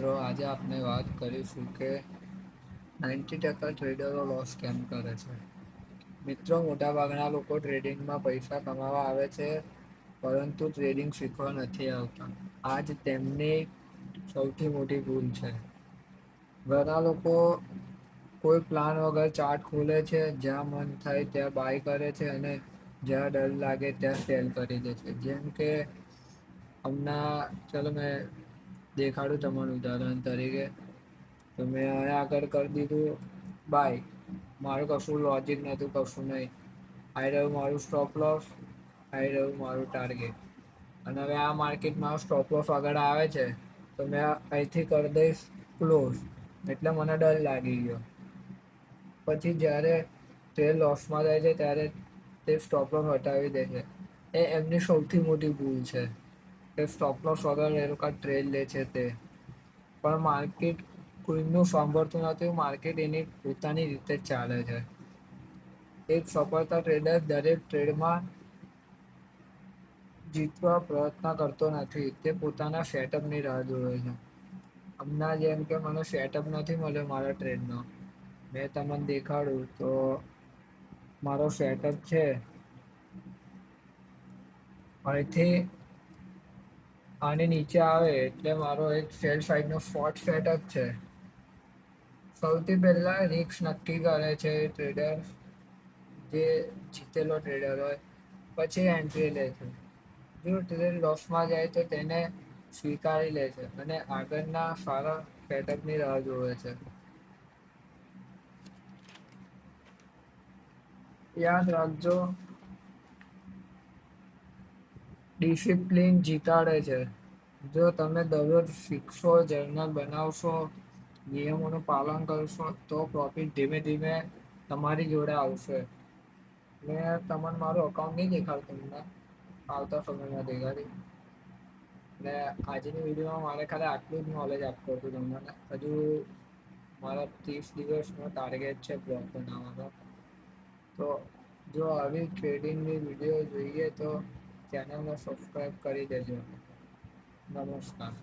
મિત્રો, આજે આપણે વાત કરીશું કે 90% ટ્રેડરો લોસ કેમ કરે છે. મિત્રો, મોટાભાગના લોકો ટ્રેડિંગમાં પૈસા કમાવા આવે છે, પરંતુ ટ્રેડિંગ શીખવા નથી આવતા. આ જ તેમની સૌથી મોટી ભૂલ છે. ઘણા લોકો કોઈ પ્લાન વગર ચાર્ટ ખોલે છે, જ્યાં મન થાય ત્યાં બાય કરે છે અને જ્યાં ડર લાગે ત્યાં સેલ કરી દે છે. જેમ કે હમણાં ચાલો મેં દેખાડું તમારું ઉદાહરણ તરીકે, તો મેં અહીંયા આગળ કરી દીધું બાય. મારું કશું લોજિક નહોતું, કશું નહીં. આઈ રહ્યું મારું સ્ટોપ લોસ, આઈ રહ્યું મારું ટાર્ગેટ. અને હવે આ માર્કેટમાં સ્ટોપ લોસ આગળ આવે છે, તો મેં અહીંથી કરી દઈશ ક્લોઝ. એટલે મને ડર લાગી ગયો. પછી જ્યારે તે લોસમાં જાય છે, ત્યારે તે સ્ટોપ લોસ હટાવી દે છે. એ એમની સૌથી મોટી ભૂલ છે કે સ્ટોપ લોસ વગર એ લોકો ટ્રેડ લે છે તે. પણ માર્કેટ કોઈનું સાંભળતું નથી. માર્કેટ એની પોતાની રીતે જ ચાલે છે. એક સફળતા ટ્રેડર દરેક ટ્રેડમાં જીતવા પ્રયત્ન કરતો નથી. તે પોતાના સેટઅપની રાહ જોવે છે. હમણાં જેમ કે મને સેટઅપ નથી મળ્યો મારા ટ્રેડનો. મેં તમને દેખાડું તો મારો સેટઅપ છે. અહીંથી આની નીચે આવે એટલે મારો એક સેલ સાઇડનો સ્પોટ સેટઅપ છે. સૌથી પહેલા રિસ્ક નક્કી કરે છે ટ્રેડર, જે જીતેલો ટ્રેડર હોય. પછી એન્ટ્રી લે છે. જો ટ્રેડ લોસમાં જાય તો તેને સ્વીકારી લે છે અને આગળના સારા સેટઅપની રાહ જોવે છે. યાદ રાખજો, ડિસિપ્લિન જીતાડે છે. જો તમે દરરોજ શીખશો, જર્નલ બનાવશો, નિયમોનું પાલન કરશો, તો પ્રોફિટ ધીમે ધીમે તમારી જોડે આવશે. મેં તમને મારું અકાઉન્ટ નહીં દેખાડતો, તમને આવતા સમયમાં દેખાડી. ને આજની વિડીયોમાં મારે ખાલી આટલું જ નોલેજ આપતું હતું તમને. હજુ મારા 30 દિવસનો ટાર્ગેટ છે બ્લોગ બનાવવાનો. તો જો આવી ટ્રેડિંગની વિડીયો જોઈએ તો ચેનલને સબસ્ક્રાઈબ કરી દેજો. નમસ્કાર.